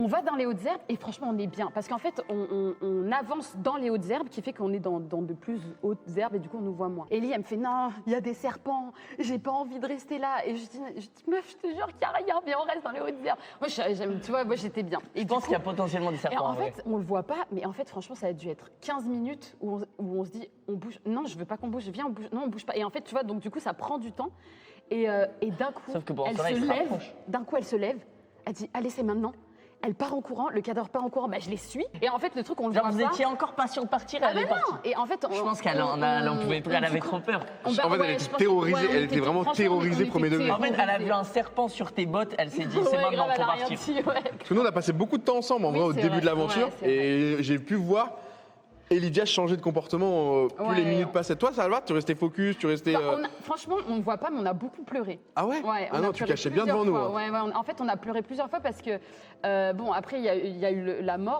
va dans les hautes herbes et franchement, on est bien. Parce qu'en fait, on avance dans les hautes herbes qui fait qu'on est dans de plus hautes herbes et du coup, on nous voit moins. Ellie, elle me fait non, il y a des serpents, j'ai pas envie de rester là. Et je dis meuf, je te jure qu'il n'y a rien, viens, on reste dans les hautes herbes. Moi, tu vois, moi, j'étais bien. Et Je pense qu'il y a potentiellement des et serpents. en fait, on le voit pas, mais en fait, franchement, ça a dû être 15 minutes où on se dit, on bouge. Non, je veux pas qu'on bouge, viens, on bouge. Non, on bouge pas. Et en fait, tu vois, donc du coup, ça prend du temps. Et d'un coup, Sauf que pendant elle ce temps-là, se il se lève. rapproche. D'un coup, elle se lève. Elle dit, allez, c'est maintenant. Elle part en courant, le cadre part en courant, bah, je les suis. Et en fait, le truc, on le Genre, voit vous pas. étiez encore patient de partir, Ah elle est bah partie. non. Et en fait, Je pense qu'elle en pouvait plus, elle avait trop peur. En fait, elle était terrorisée, elle était vraiment terrorisée premier degré. En fait, elle a vu un serpent sur tes bottes, elle s'est dit, c'est maintenant qu'il faut partir. Parce que nous, on a passé beaucoup de temps ensemble, en Oui, vrai, au c'est début vrai. de l'aventure. Ouais, c'est et j'ai pu voir Elydia changer de comportement plus les Ouais. minutes passaient. Toi, ça va? Tu restais focus? Tu restais. Franchement, on ne voit pas, mais on a beaucoup pleuré. Ah ouais? Ouais, Ah on non, a tu pleuré cachais bien devant plusieurs nous. fois. hein. Ouais, en fait, on a pleuré plusieurs fois parce que, bon, après, il y a eu la mort